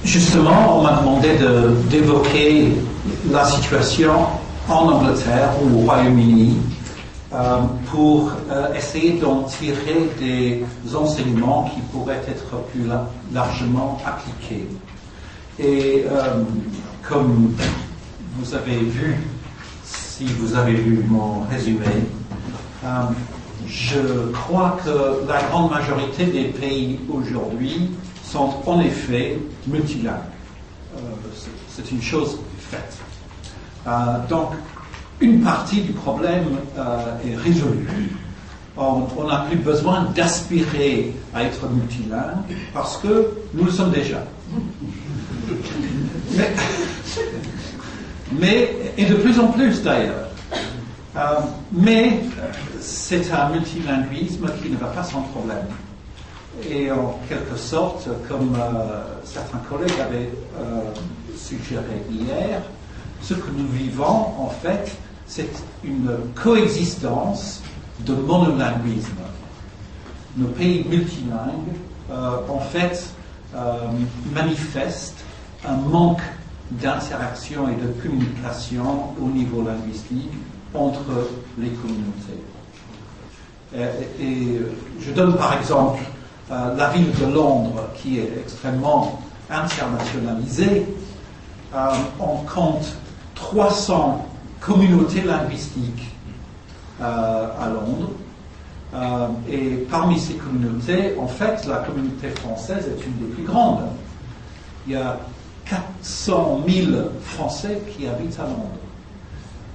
Justement, on m'a demandé d'évoquer la situation en Angleterre ou au Royaume-Uni pour essayer d'en tirer des enseignements qui pourraient être plus largement appliqués. Et comme vous avez vu, si vous avez lu mon résumé, je crois que la grande majorité des pays aujourd'hui sont en effet multilingues. C'est une chose faite. Donc, une partie du problème est résolue. On n'a plus besoin d'aspirer à être multilingue parce que nous le sommes déjà. Et de plus en plus d'ailleurs. Mais c'est un multilinguisme qui ne va pas sans problème. Et en quelque sorte, comme certains collègues avaient suggéré hier, ce que nous vivons, en fait, c'est une coexistence de monolinguisme. Nos pays multilingues, en fait, manifestent un manque d'interaction et de communication au niveau linguistique entre les communautés. Et je donne par exemple la ville de Londres, qui est extrêmement internationalisée. On compte 300 communautés linguistiques à Londres. Et parmi ces communautés, en fait, la communauté française est une des plus grandes. Il y a 400 000 Français qui habitent à Londres.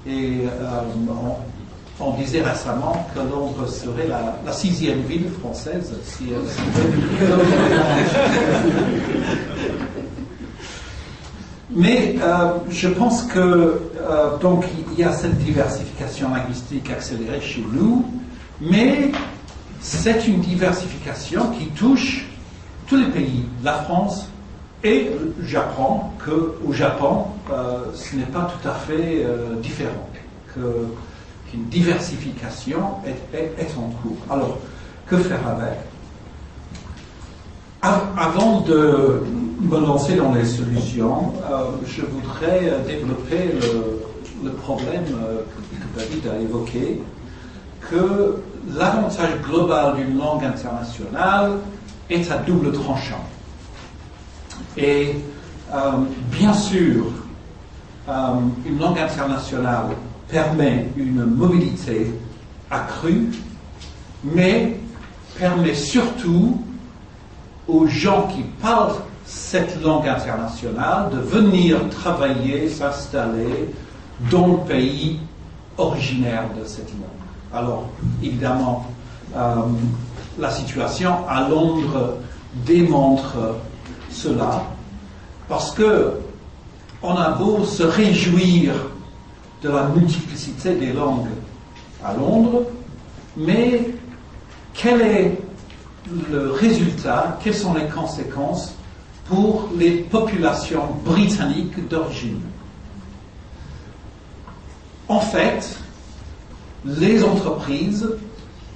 Et on disait récemment que Londres serait la 6e ville française si elle Mais je pense que donc il y a cette diversification linguistique accélérée chez nous, mais c'est une diversification qui touche tous les pays, la France et j'apprends qu'au Japon, ce n'est pas tout à fait différent, qu'une diversification est en cours. Alors, que faire avec? Avant de me lancer dans les solutions, je voudrais développer le problème que David a évoqué, que l'avantage global d'une langue internationale est à double tranchant. Et bien sûr, une langue internationale permet une mobilité accrue, mais permet surtout aux gens qui parlent cette langue internationale de venir travailler, s'installer dans le pays originaire de cette langue. Alors, évidemment, la situation à Londres démontre cela, parce que on a beau se réjouir de la multiplicité des langues à Londres, mais quel est le résultat, quelles sont les conséquences pour les populations britanniques d'origine? En fait, les entreprises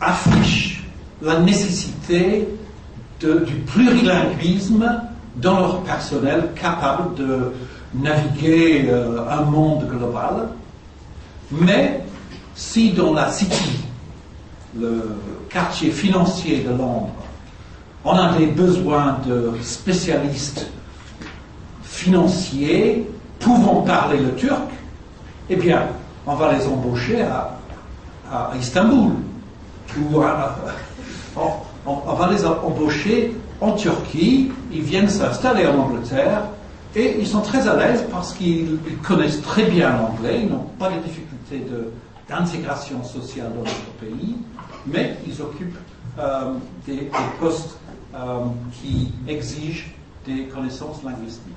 affichent la nécessité du plurilinguisme dans leur personnel capable de naviguer un monde global. Mais si dans la City, le quartier financier de Londres, on a des besoins de spécialistes financiers pouvant parler le turc, eh bien, on va les embaucher à Istanbul. Ou on va les embaucher en Turquie, ils viennent s'installer en Angleterre et ils sont très à l'aise parce qu'ils connaissent très bien l'anglais, ils n'ont pas de difficultés d'intégration sociale dans notre pays, mais ils occupent des postes qui exigent des connaissances linguistiques.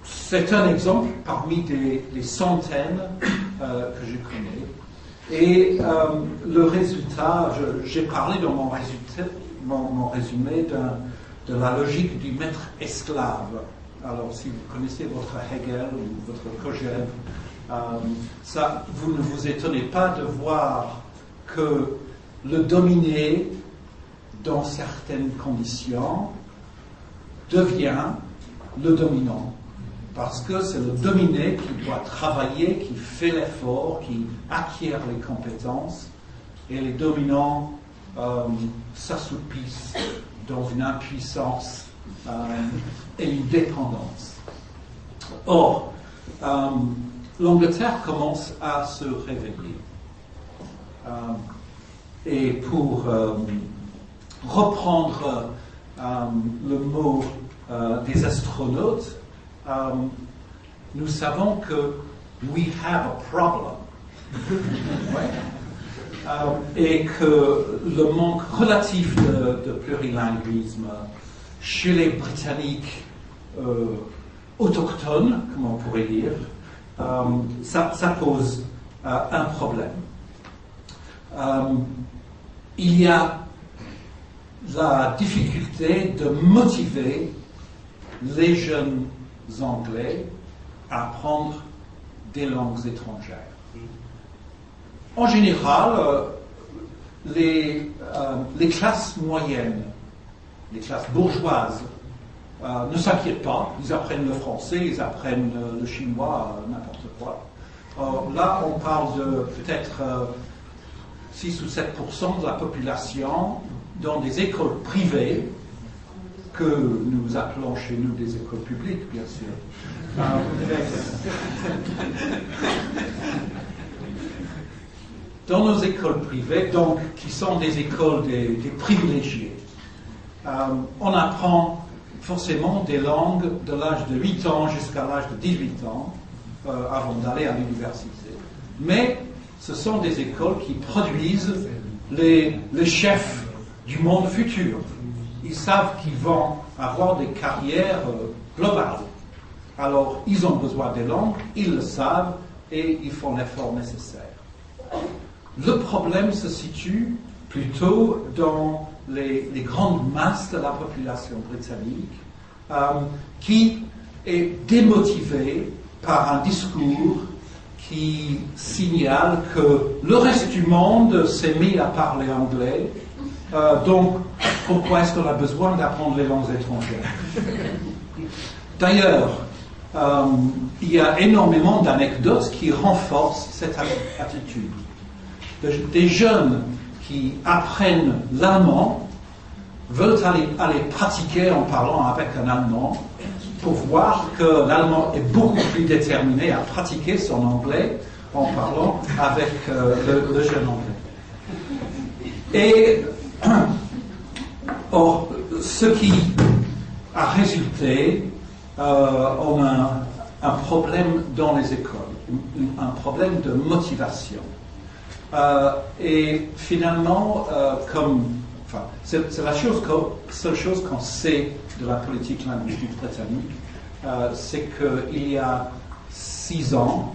C'est un exemple parmi des centaines que je connais. Et le résultat, j'ai parlé dans mon résumé de la logique du maître esclave. Alors, si vous connaissez votre Hegel ou votre Kojève, vous ne vous étonnez pas de voir que le dominé, dans certaines conditions, devient le dominant. Parce que c'est le dominé qui doit travailler, qui fait l'effort, qui acquiert les compétences, et les dominants s'assoupissent dans une impuissance et une dépendance. Or, l'Angleterre commence à se réveiller. Et pour reprendre le mot des astronautes, nous savons que we have a problem. Ouais. Et que le manque relatif de plurilinguisme chez les Britanniques autochtones, comme on pourrait dire, ça pose un problème. Il y a la difficulté de motiver les jeunes Anglais à apprendre des langues étrangères. En général, les classes moyennes, les classes bourgeoises, ne s'inquiètent pas. Ils apprennent le français, ils apprennent le chinois, n'importe quoi. Là, on parle de peut-être 6 ou 7% de la population dans des écoles privées, que nous appelons chez nous des écoles publiques, bien sûr. Dans nos écoles privées, donc, qui sont des écoles des privilégiés, on apprend forcément des langues de l'âge de 8 ans jusqu'à l'âge de 18 ans, avant d'aller à l'université. Mais ce sont des écoles qui produisent les chefs du monde futur. Ils savent qu'ils vont avoir des carrières globales. Alors, ils ont besoin des langues, ils le savent, et ils font l'effort nécessaire. Le problème se situe plutôt dans les grandes masses de la population britannique, qui est démotivée par un discours qui signale que le reste du monde s'est mis à parler anglais, donc pourquoi est-ce qu'on a besoin d'apprendre les langues étrangères? D'ailleurs, il y a énormément d'anecdotes qui renforcent cette attitude. Des jeunes qui apprennent l'allemand veulent aller pratiquer en parlant avec un Allemand pour voir que l'Allemand est beaucoup plus déterminé à pratiquer son anglais en parlant avec le jeune anglais. Et or, ce qui a résulté en un problème dans les écoles, un problème de motivation. Et finalement, c'est la seule chose qu'on sait de la politique linguistique britannique, c'est qu'il y a 6 ans,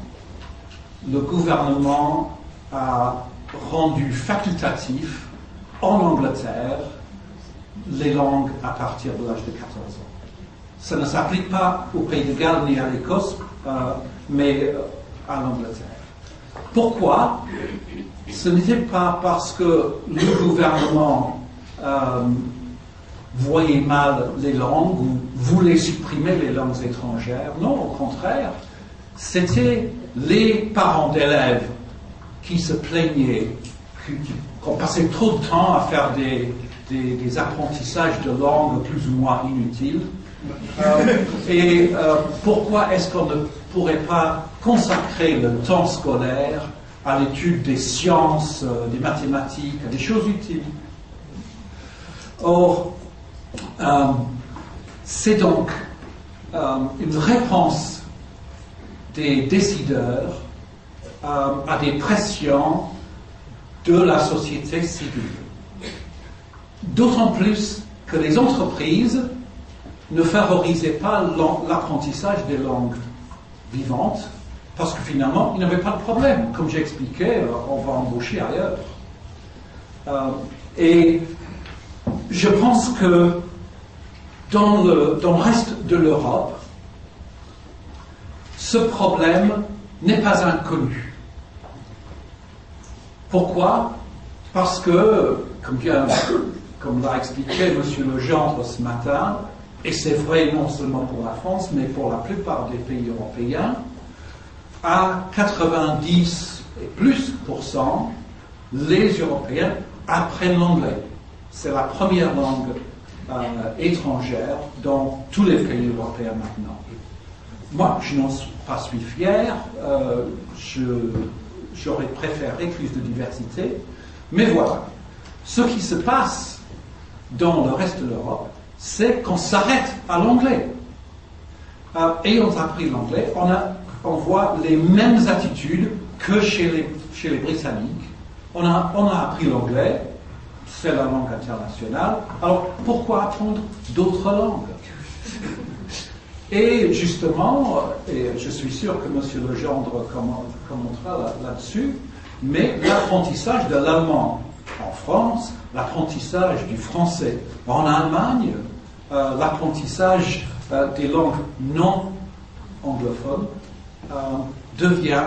le gouvernement a rendu facultatif en Angleterre les langues à partir de l'âge de 14 ans. Ça ne s'applique pas au Pays de Galles ni à l'Écosse, mais à l'Angleterre. Pourquoi? Ce n'était pas parce que le gouvernement voyait mal les langues ou voulait supprimer les langues étrangères. Non, au contraire, c'était les parents d'élèves qui se plaignaient, qu'on passait trop de temps à faire des apprentissages de langues plus ou moins inutiles. Pourquoi est-ce qu'on ne pourrait pas consacrer le temps scolaire à l'étude des sciences, des mathématiques, à des choses utiles? Or, c'est donc une réponse des décideurs à des pressions de la société civile. D'autant plus que les entreprises ne favorisaient pas l'apprentissage des langues vivantes, parce que finalement, ils n'avaient pas de problème. Comme j'expliquais, on va embaucher ailleurs. Et je pense que dans le reste de l'Europe, ce problème n'est pas inconnu. Pourquoi? Parce que, comme l'a expliqué M. Legendre ce matin, et c'est vrai non seulement pour la France, mais pour la plupart des pays européens, à 90 et plus %, les Européens apprennent l'anglais. C'est la première langue étrangère dans tous les pays européens maintenant. Moi, je n'en suis pas fier, j'aurais préféré plus de diversité, mais voilà. Ce qui se passe dans le reste de l'Europe, c'est qu'on s'arrête à l'anglais. Ayant appris l'anglais, on voit les mêmes attitudes que chez les Britanniques. On a appris l'anglais, c'est la langue internationale, alors pourquoi apprendre d'autres langues? Et justement, et je suis sûr que M. Legendre commentera là-dessus, mais l'apprentissage de l'allemand en France, l'apprentissage du français en Allemagne, l'apprentissage des langues non anglophones devient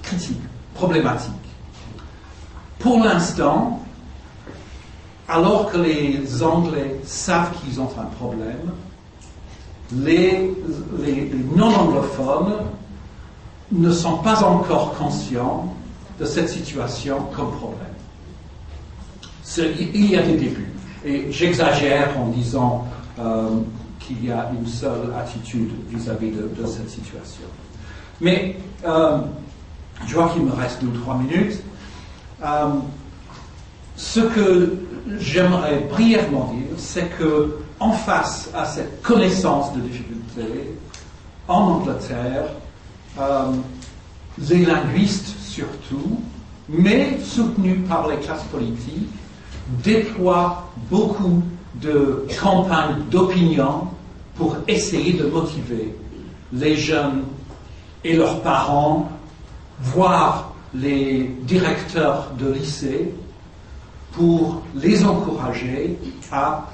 critique, problématique. Pour l'instant, alors que les Anglais savent qu'ils ont un problème, les non-anglophones ne sont pas encore conscients de cette situation comme problème. Il y a des débuts. Et j'exagère en disant qu'il y a une seule attitude vis-à-vis de cette situation. Mais je vois qu'il me reste 2 ou 3 minutes. Ce que j'aimerais brièvement dire, c'est que en face à cette connaissance de difficultés, en Angleterre, les linguistes surtout, mais soutenus par les classes politiques, déploient beaucoup de campagnes d'opinion pour essayer de motiver les jeunes et leurs parents, voire les directeurs de lycée, pour les encourager à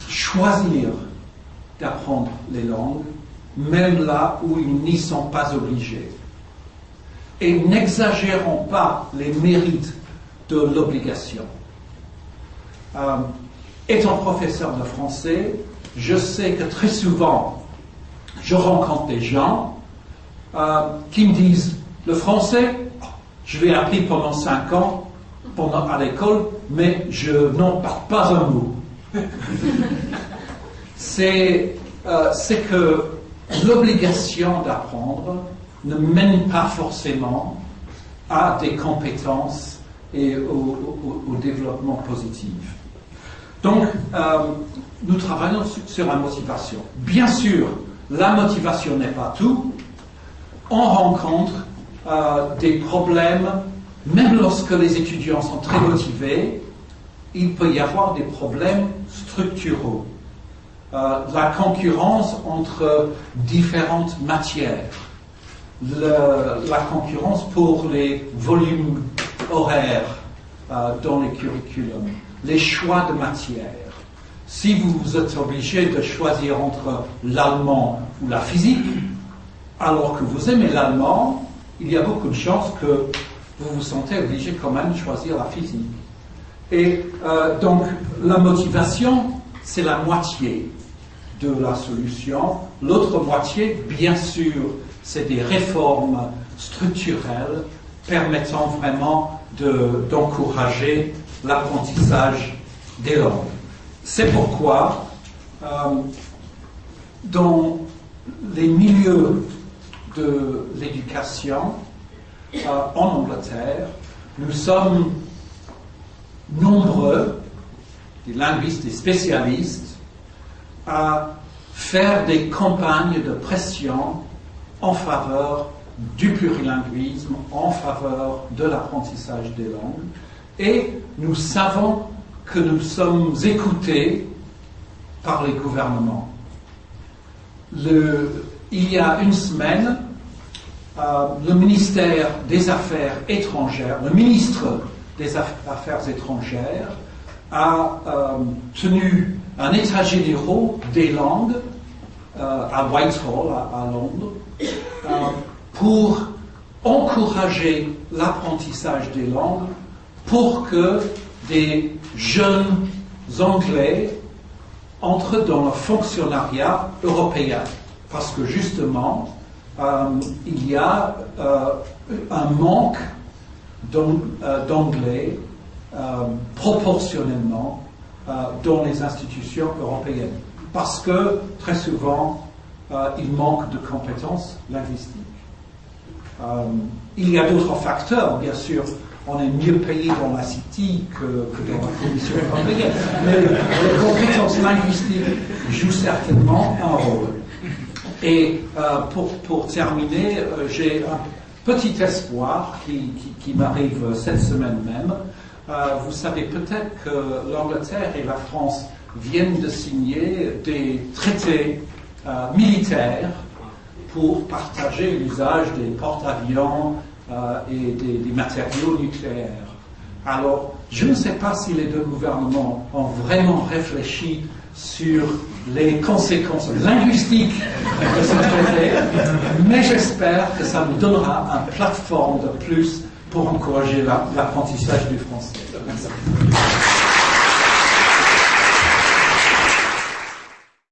choisir d'apprendre les langues, même là où ils n'y sont pas obligés. Et n'exagérons pas les mérites de l'obligation. Étant professeur de français, je sais que très souvent, je rencontre des gens qui me disent « Le français, je l'ai appris pendant 5 ans à l'école, mais je n'en parle pas un mot. » C'est que l'obligation d'apprendre ne mène pas forcément à des compétences et au développement positif. Donc, nous travaillons sur la motivation. Bien sûr, la motivation n'est pas tout. On rencontre des problèmes, même lorsque les étudiants sont très motivés, il peut y avoir des problèmes structuraux. La concurrence entre différentes matières, la concurrence pour les volumes horaires dans les curriculums, les choix de matières. Si vous êtes obligé de choisir entre l'allemand ou la physique, alors que vous aimez l'allemand, il y a beaucoup de chances que vous vous sentez obligé quand même de choisir la physique. Et donc, la motivation, c'est la moitié de la solution. L'autre moitié, bien sûr, c'est des réformes structurelles permettant vraiment d'encourager l'apprentissage des langues. C'est pourquoi, dans les milieux de l'éducation en Angleterre, nous sommes nombreux, des linguistes et spécialistes, à faire des campagnes de pression en faveur du plurilinguisme, en faveur de l'apprentissage des langues. Et nous savons que nous sommes écoutés par les gouvernements. Il y a une semaine, le ministère des Affaires étrangères, le ministre des Affaires étrangères, a tenu un état général des langues à Whitehall, à Londres, pour encourager l'apprentissage des langues pour que des jeunes Anglais entre dans le fonctionnariat européen, parce que justement, il y a un manque d'anglais proportionnellement dans les institutions européennes, parce que très souvent, il manque de compétences linguistiques. Il y a d'autres facteurs, bien sûr. On est mieux payé dans la City que dans la Commission européenne. Mais les compétences linguistiques jouent certainement un rôle. Et pour terminer, j'ai un petit espoir qui m'arrive cette semaine même. Vous savez peut-être que l'Angleterre et la France viennent de signer des traités militaires pour partager l'usage des porte-avions et des matériaux nucléaires. Alors, je ne sais pas si les deux gouvernements ont vraiment réfléchi sur les conséquences linguistiques de ce traité, mais j'espère que ça nous donnera une plateforme de plus pour encourager l'apprentissage du français. Merci.